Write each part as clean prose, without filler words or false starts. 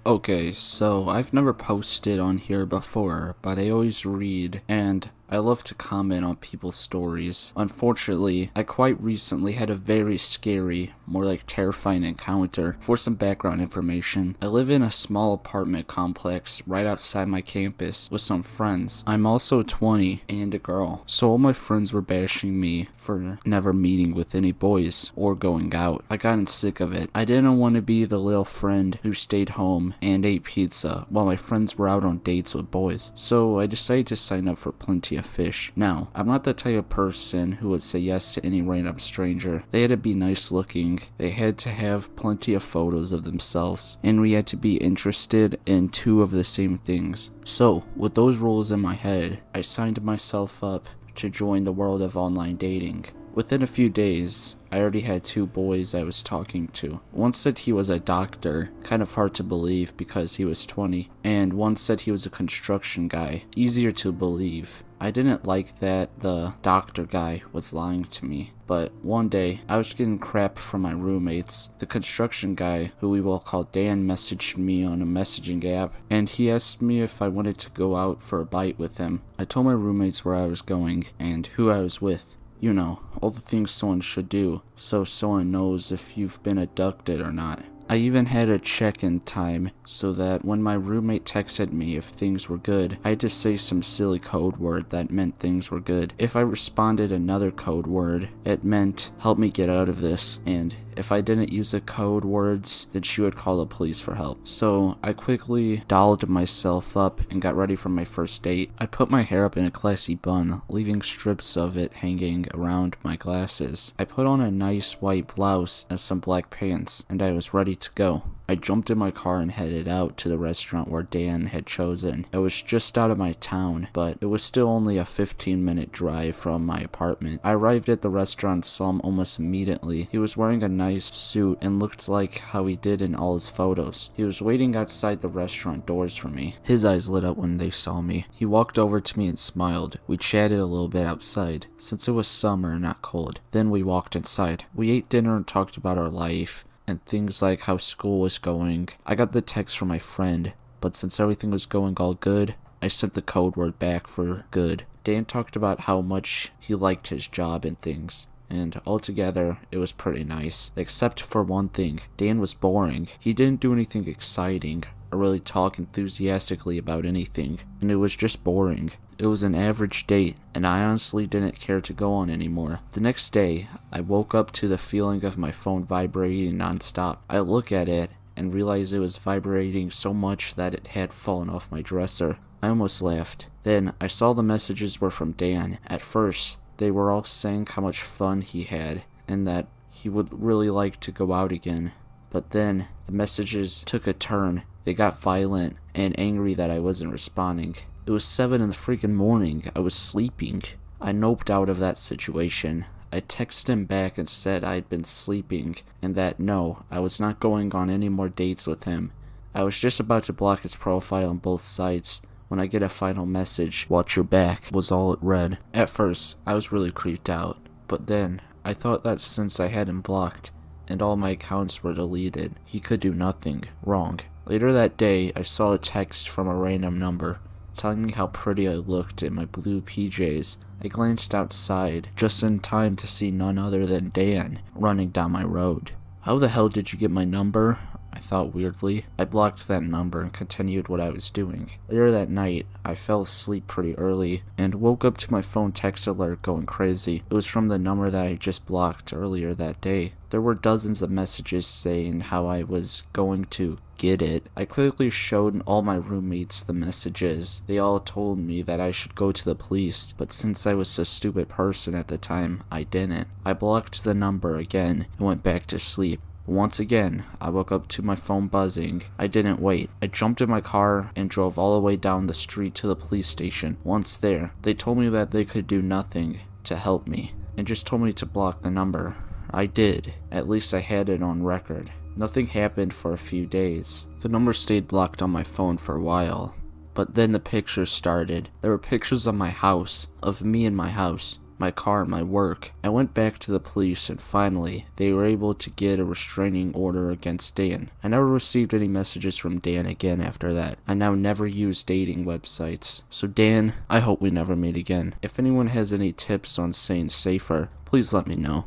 Okay, so I've never posted on here before, but I always read, and I love to comment on people's stories. Unfortunately, I quite recently had a very scary, more like terrifying encounter. For some background information, I live in a small apartment complex right outside my campus with some friends. I'm also 20 and a girl, so all my friends were bashing me for never meeting with any boys or going out. I gotten sick of it. I didn't want to be the little friend who stayed home and ate pizza while my friends were out on dates with boys. So I decided to sign up for Plenty of Fish. Now, I'm not the type of person who would say yes to any random stranger. They had to be nice looking, they had to have plenty of photos of themselves, and we had to be interested in two of the same things. So, with those rules in my head, I signed myself up to join the world of online dating. Within a few days, I already had two boys I was talking to. One said he was a doctor, kind of hard to believe because he was 20, and one said he was a construction guy, easier to believe. I didn't like that the doctor guy was lying to me, but one day I was getting crap from my roommates. The construction guy, who we will call Dan, messaged me on a messaging app, and he asked me if I wanted to go out for a bite with him. I told my roommates where I was going and who I was with. You know, all the things someone should do, so someone knows if you've been abducted or not. I even had a check-in time so that when my roommate texted me if things were good, I had to say some silly code word that meant things were good. If I responded another code word, it meant help me get out of this, and if I didn't use the code words, then she would call the police for help. So I quickly dolled myself up and got ready for my first date. I put my hair up in a classy bun, leaving strips of it hanging around my glasses. I put on a nice white blouse and some black pants, and I was ready to go. I jumped in my car and headed out to the restaurant where Dan had chosen. It was just out of my town, but it was still only a 15-minute drive from my apartment. I arrived at the restaurant and saw him almost immediately. He was wearing a nice suit and looked like how he did in all his photos. He was waiting outside the restaurant doors for me. His eyes lit up when they saw me. He walked over to me and smiled. We chatted a little bit outside, since it was summer, not cold. Then we walked inside. We ate dinner and talked about our life and things like how school was going. I got the text from my friend, but since everything was going all good, I sent the code word back for good. Dan talked about how much he liked his job and things, and altogether, it was pretty nice. Except for one thing, Dan was boring. He didn't do anything exciting, or really talk enthusiastically about anything, and it was just boring. It was an average date, and I honestly didn't care to go on anymore. The next day, I woke up to the feeling of my phone vibrating nonstop. I look at it and realized it was vibrating so much that it had fallen off my dresser. I almost laughed. Then, I saw the messages were from Dan. At first, they were all saying how much fun he had, and that he would really like to go out again. But then, the messages took a turn. They got violent and angry that I wasn't responding. It was 7 in the freaking morning. I was sleeping. I noped out of that situation. I texted him back and said I'd been sleeping, and that no, I was not going on any more dates with him. I was just about to block his profile on both sites when I get a final message, "Watch your back," was all it read. At first, I was really creeped out, but then I thought that since I had him blocked and all my accounts were deleted, he could do nothing wrong. Later that day, I saw a text from a random number telling me how pretty I looked in my blue PJs. I glanced outside, just in time to see none other than Dan running down my road. "How the hell did you get my number?" I thought weirdly. I blocked that number and continued what I was doing. Later that night, I fell asleep pretty early and woke up to my phone text alert going crazy. It was from the number that I just blocked earlier that day. There were dozens of messages saying how I was going to get it. I quickly showed all my roommates the messages. They all told me that I should go to the police, but since I was a stupid person at the time, I didn't. I blocked the number again and went back to sleep. Once again, I woke up to my phone buzzing. I didn't wait. I jumped in my car and drove all the way down the street to the police station. Once there, they told me that they could do nothing to help me, and just told me to block the number. I did. At least I had it on record. Nothing happened for a few days. The number stayed blocked on my phone for a while, but then the pictures started. There were pictures of my house, of me in my house, my car, my work. I went back to the police and finally, they were able to get a restraining order against Dan. I never received any messages from Dan again after that. I now never use dating websites. So Dan, I hope we never meet again. If anyone has any tips on staying safer, please let me know.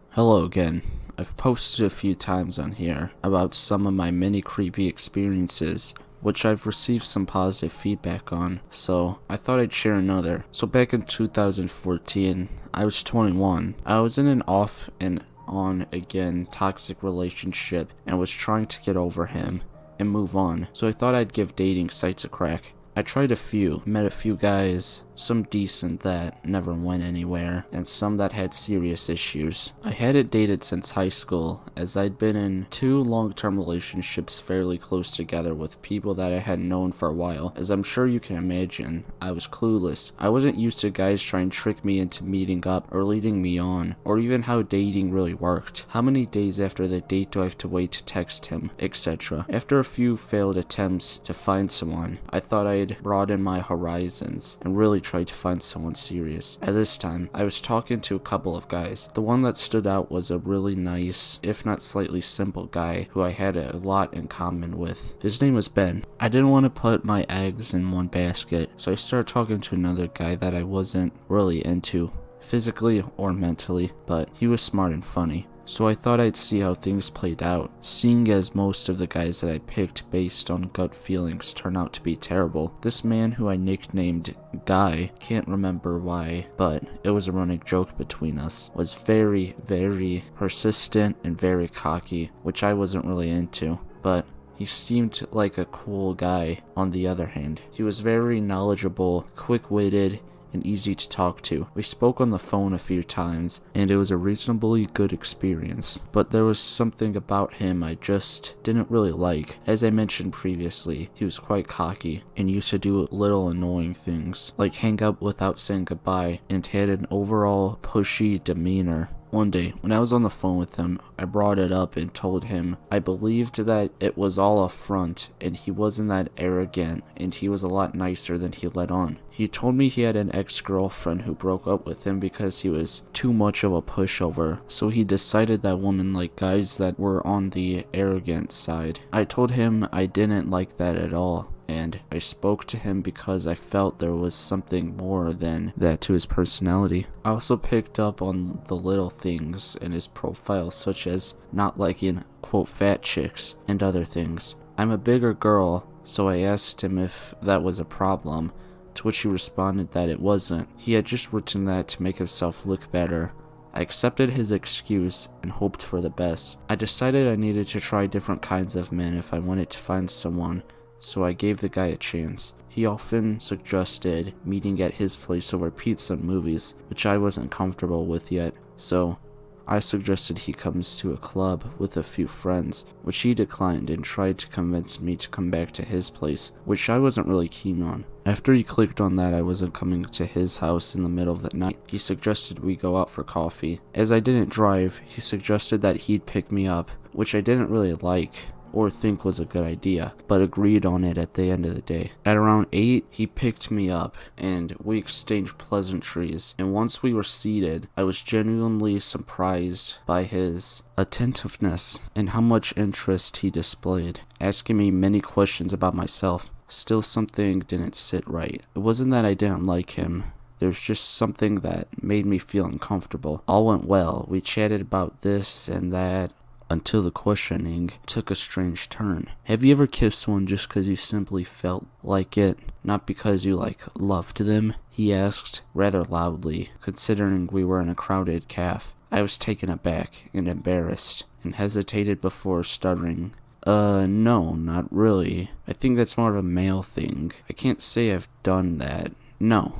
Hello again. I've posted a few times on here about some of my many creepy experiences, which I've received some positive feedback on, so I thought I'd share another. So back in 2014, I was 21. I was in an off and on again toxic relationship and was trying to get over him and move on, so I thought I'd give dating sites a crack. I tried a few, met a few guys, some decent that never went anywhere, and some that had serious issues. I hadn't dated since high school, as I'd been in 2 long-term relationships fairly close together with people that I had known for a while. As I'm sure you can imagine, I was clueless. I wasn't used to guys trying to trick me into meeting up or leading me on, or even how dating really worked. How many days after the date do I have to wait to text him, etc. After a few failed attempts to find someone, I thought I'd broaden my horizons and really tried to find someone serious. At this time, I was talking to a couple of guys. The one that stood out was a really nice, if not slightly simple guy who I had a lot in common with. His name was Ben. I didn't want to put my eggs in one basket, so I started talking to another guy that I wasn't really into, physically or mentally, but he was smart and funny. So I thought I'd see how things played out, seeing as most of the guys that I picked based on gut feelings turn out to be terrible. This man who I nicknamed Guy, can't remember why, but it was a running joke between us, was very, very persistent and very cocky, which I wasn't really into, but he seemed like a cool guy on the other hand. He was very knowledgeable, quick-witted, and easy to talk to. We spoke on the phone a few times, and it was a reasonably good experience, but there was something about him I just didn't really like. As I mentioned previously, he was quite cocky, and used to do little annoying things, like hang up without saying goodbye, and had an overall pushy demeanor. One day, when I was on the phone with him, I brought it up and told him I believed that it was all a front and he wasn't that arrogant and he was a lot nicer than he let on. He told me he had an ex-girlfriend who broke up with him because he was too much of a pushover, so he decided that women like guys that were on the arrogant side. I told him I didn't like that at all, and I spoke to him because I felt there was something more than that to his personality. I also picked up on the little things in his profile, such as not liking, quote, fat chicks, and other things. I'm a bigger girl, so I asked him if that was a problem, to which he responded that it wasn't. He had just written that to make himself look better. I accepted his excuse and hoped for the best. I decided I needed to try different kinds of men if I wanted to find someone, so I gave the guy a chance. He often suggested meeting at his place over pizza and movies, which I wasn't comfortable with yet, so I suggested he comes to a club with a few friends, which he declined and tried to convince me to come back to his place, which I wasn't really keen on. After he clicked on that I wasn't coming to his house in the middle of the night, he suggested we go out for coffee. As I didn't drive, he suggested that he'd pick me up, which I didn't really like or think was a good idea, but agreed on it at the end of the day. At around 8, he picked me up, and we exchanged pleasantries, and once we were seated, I was genuinely surprised by his attentiveness and how much interest he displayed, asking me many questions about myself. Still, something didn't sit right. It wasn't that I didn't like him. There's just something that made me feel uncomfortable. All went well. We chatted about this and that, until the questioning took a strange turn. Have you ever kissed someone just because you simply felt like it, not because you loved them? He asked rather loudly, considering we were in a crowded cafe. I was taken aback and embarrassed, and hesitated before stuttering. No, not really. I think that's more of a male thing. I can't say I've done that. No.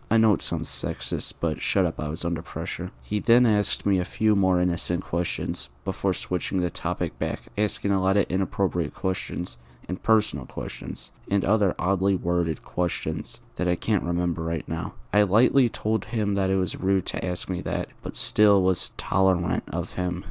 I know it sounds sexist, but shut up, I was under pressure. He then asked me a few more innocent questions, before switching the topic back, asking a lot of inappropriate questions, and personal questions, and other oddly worded questions that I can't remember right now. I lightly told him that it was rude to ask me that, but still was tolerant of him.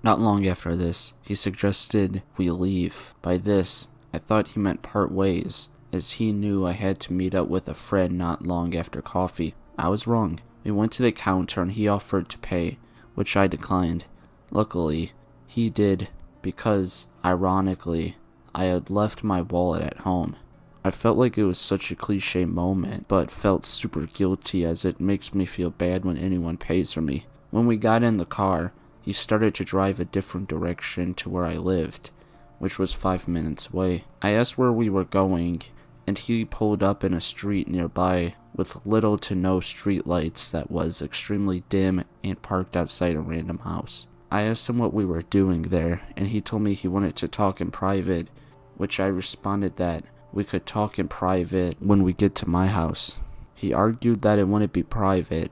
Not long after this, he suggested we leave. By this, I thought he meant part ways, as he knew I had to meet up with a friend not long after coffee. I was wrong. We went to the counter and he offered to pay, which I declined. Luckily, he did because, ironically, I had left my wallet at home. I felt like it was such a cliche moment, but felt super guilty as it makes me feel bad when anyone pays for me. When we got in the car, he started to drive a different direction to where I lived, which was 5 minutes away. I asked where we were going, and he pulled up in a street nearby with little to no street lights that was extremely dim and parked outside a random house. I asked him what we were doing there, and he told me he wanted to talk in private, which I responded that we could talk in private when we get to my house. He argued that it wouldn't be private,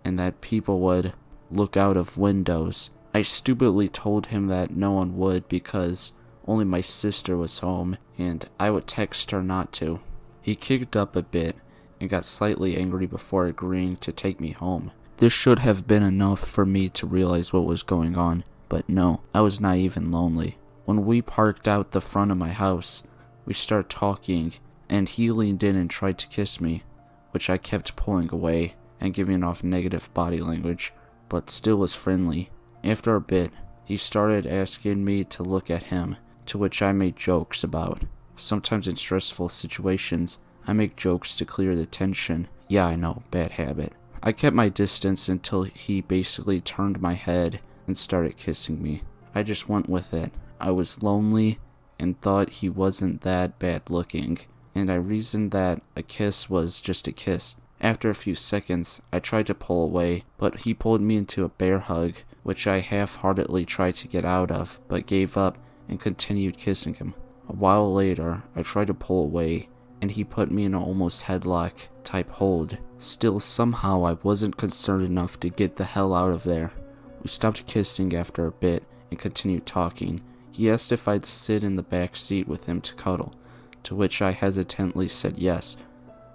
and that people would look out of windows. I stupidly told him that no one would because only my sister was home, and I would text her not to. He kicked up a bit and got slightly angry before agreeing to take me home. This should have been enough for me to realize what was going on, but no, I was naive and lonely. When we parked out the front of my house, we started talking, and he leaned in and tried to kiss me, which I kept pulling away and giving off negative body language, but still was friendly. After a bit, he started asking me to look at him, to which I made jokes about. Sometimes in stressful situations, I make jokes to clear the tension. Yeah, I know, bad habit. I kept my distance until he basically turned my head and started kissing me. I just went with it. I was lonely and thought he wasn't that bad looking, and I reasoned that a kiss was just a kiss. After a few seconds, I tried to pull away, but he pulled me into a bear hug, which I half-heartedly tried to get out of, but gave up and continued kissing him. A while later, I tried to pull away, and he put me in an almost headlock type hold. Still, somehow I wasn't concerned enough to get the hell out of there. We stopped kissing after a bit and continued talking. He asked if I'd sit in the back seat with him to cuddle, to which I hesitantly said yes.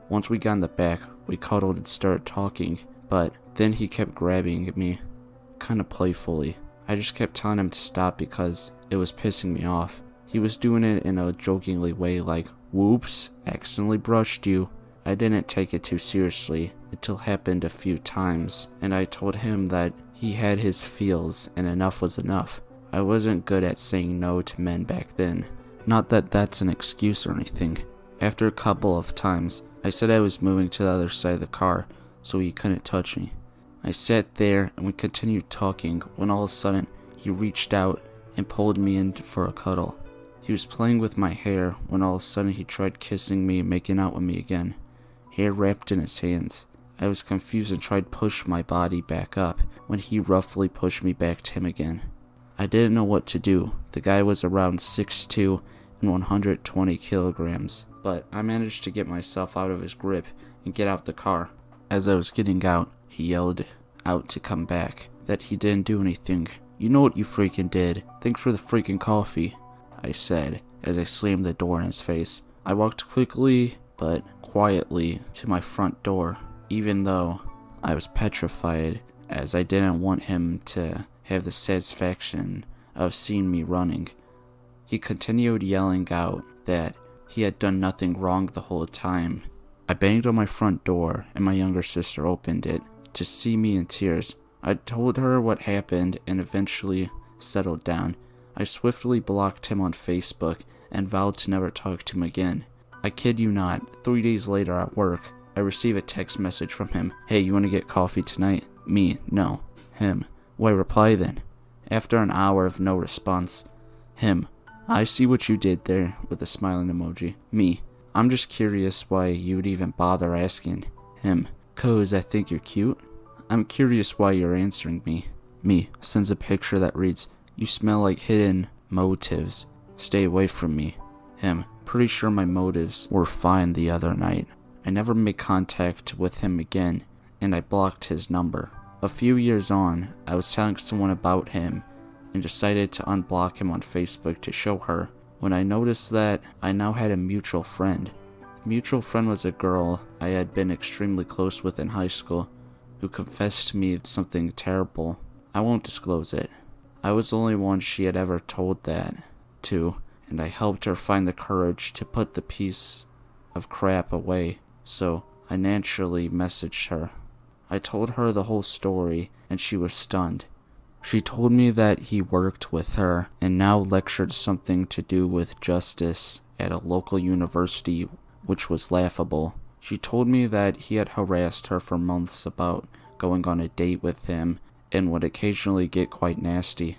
Once we got in the back, we cuddled and started talking, but then he kept grabbing at me, kinda playfully. I just kept telling him to stop because it was pissing me off. He was doing it in a jokingly way like, "Whoops, accidentally brushed you." I didn't take it too seriously until it happened a few times, and I told him that he had his feels and enough was enough. I wasn't good at saying no to men back then. Not that that's an excuse or anything. After a couple of times, I said I was moving to the other side of the car so he couldn't touch me. I sat there and we continued talking when all of a sudden he reached out and pulled me in for a cuddle. He was playing with my hair when all of a sudden he tried kissing me and making out with me again, hair wrapped in his hands. I was confused and tried to push my body back up when he roughly pushed me back to him again. I didn't know what to do. The guy was around 6'2" and 120 kilograms, but I managed to get myself out of his grip and get out the car. As I was getting out, he yelled out to come back, that he didn't do anything. "You know what you freaking did. Thanks for the freaking coffee," I said as I slammed the door in his face. I walked quickly but quietly to my front door, even though I was petrified as I didn't want him to have the satisfaction of seeing me running. He continued yelling out that he had done nothing wrong the whole time. I banged on my front door and my younger sister opened it to see me in tears. I told her what happened and eventually settled down. I swiftly blocked him on Facebook and vowed to never talk to him again. I kid you not, 3 days later at work, I receive a text message from him. "Hey, you want to get coffee tonight?" Me, no. Him, why reply then? After an hour of no response. Him, "I see what you did there," with a smiling emoji. Me, "I'm just curious why you would even bother asking." Him, "'Cause I think you're cute." I'm curious why you're answering me. Me, sends a picture that reads, "You smell like hidden motives. Stay away from me." Him, "Pretty sure my motives were fine the other night." I never made contact with him again, and I blocked his number. A few years on, I was telling someone about him and decided to unblock him on Facebook to show her when I noticed that I now had a mutual friend. The mutual friend was a girl I had been extremely close with in high school who confessed to me something terrible. I won't disclose it. I was the only one she had ever told that to, and I helped her find the courage to put the piece of crap away, so I naturally messaged her. I told her the whole story, and she was stunned. She told me that he worked with her and now lectured something to do with justice at a local university, which was laughable. She told me that he had harassed her for months about going on a date with him and would occasionally get quite nasty.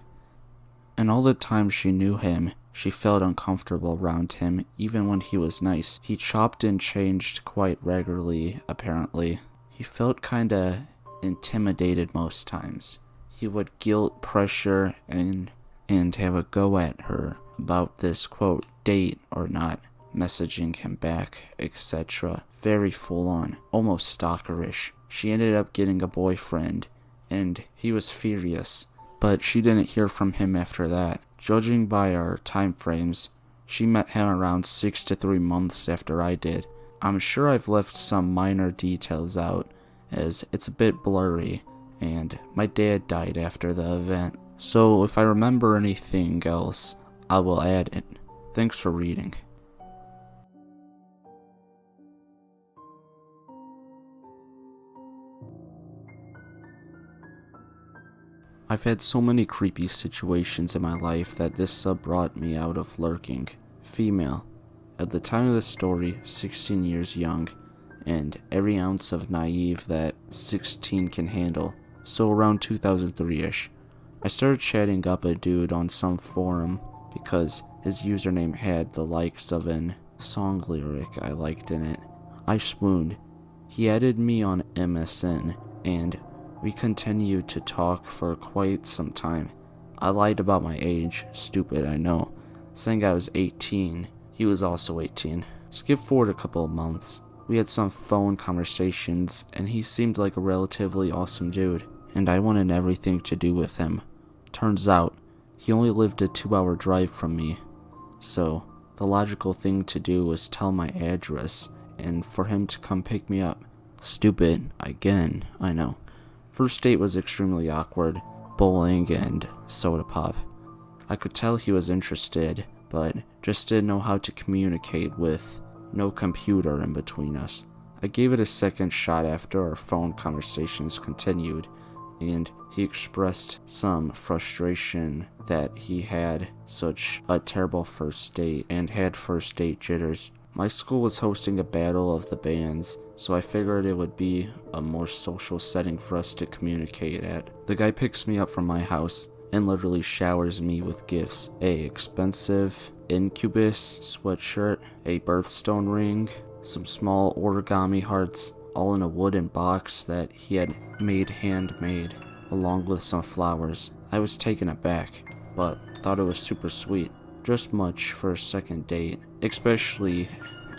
And all the time she knew him, she felt uncomfortable around him even when he was nice. He chopped and changed quite regularly, apparently. He felt kinda intimidated most times. He would guilt, pressure, and have a go at her about this, quote, date or not, messaging him back, etc. Very full on, almost stalkerish. She ended up getting a boyfriend, and he was furious, but she didn't hear from him after that. Judging by our time frames, she met him around 6 to 3 months after I did. I'm sure I've left some minor details out, as it's a bit blurry, and my dad died after the event. So if I remember anything else, I will add it. Thanks for reading. I've had so many creepy situations in my life that this sub brought me out of lurking. Female. At the time of the story, 16 years young, and every ounce of naive that 16 can handle. So around 2003-ish, I started chatting up a dude on some forum because his username had the likes of an song lyric I liked in it. I swooned. He added me on MSN, and we continued to talk for quite some time. I lied about my age, stupid I know, saying I was 18. He was also 18. Skip forward a couple of months. We had some phone conversations, and he seemed like a relatively awesome dude, and I wanted everything to do with him. Turns out, he only lived a 2-hour drive from me, so the logical thing to do was tell my address, and for him to come pick me up. Stupid, again, I know. First date was extremely awkward, bowling and soda pop. I could tell he was interested, but just didn't know how to communicate with no computer in between us. I gave it a second shot after our phone conversations continued, and he expressed some frustration that he had such a terrible first date and had first date jitters. My school was hosting a battle of the bands, so I figured it would be a more social setting for us to communicate at. The guy picks me up from my house and literally showers me with gifts. A expensive Incubus sweatshirt, a birthstone ring, some small origami hearts, all in a wooden box that he had made handmade, along with some flowers. I was taken aback, but thought it was super sweet. Just much for a second date, especially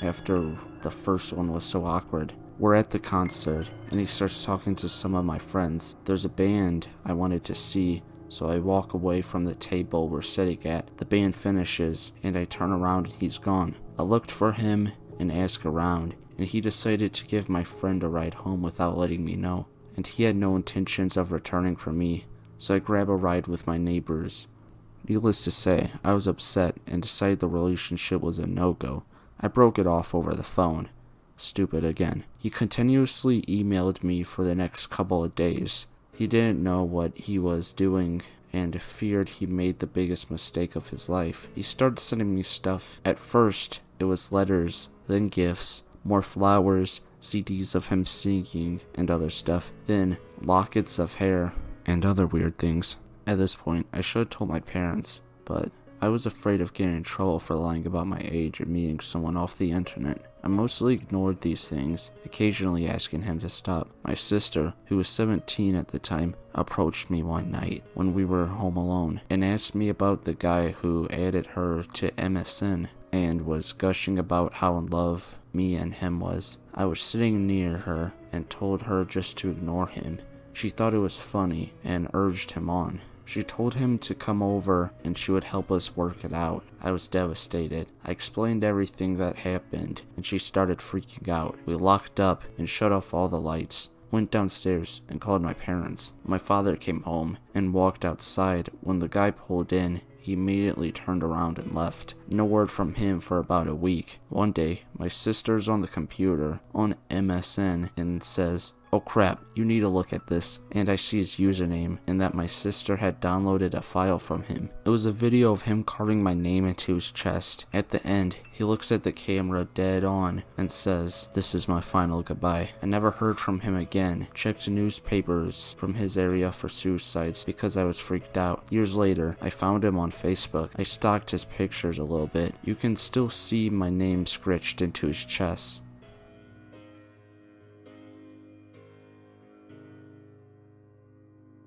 after the first one was so awkward. We're at the concert, and he starts talking to some of my friends. There's a band I wanted to see, so I walk away from the table we're sitting at. The band finishes, and I turn around and he's gone. I looked for him and asked around, and he decided to give my friend a ride home without letting me know. And he had no intentions of returning for me, so I grab a ride with my neighbors. Needless to say, I was upset and decided the relationship was a no-go. I broke it off over the phone. Stupid again. He continuously emailed me for the next couple of days. He didn't know what he was doing and feared he made the biggest mistake of his life. He started sending me stuff. At first, it was letters, then gifts, more flowers, CDs of him singing, and other stuff. Then lockets of hair and other weird things. At this point, I should have told my parents, but I was afraid of getting in trouble for lying about my age and meeting someone off the internet. I mostly ignored these things, occasionally asking him to stop. My sister, who was 17 at the time, approached me one night when we were home alone and asked me about the guy who added her to MSN and was gushing about how in love me and him was. I was sitting near her and told her just to ignore him. She thought it was funny and urged him on. She told him to come over and she would help us work it out. I was devastated. I explained everything that happened and she started freaking out. We locked up and shut off all the lights, went downstairs and called my parents. My father came home and walked outside. When the guy pulled in, he immediately turned around and left. No word from him for about a week. One day, my sister's on the computer on MSN and says, "Oh crap, you need to look at this," and I see his username and that my sister had downloaded a file from him. It was a video of him carving my name into his chest. At the end, he looks at the camera dead on and says, "This is my final goodbye." I never heard from him again. Checked newspapers from his area for suicides because I was freaked out. Years later, I found him on Facebook. I stalked his pictures a little bit. You can still see my name scratched into his chest.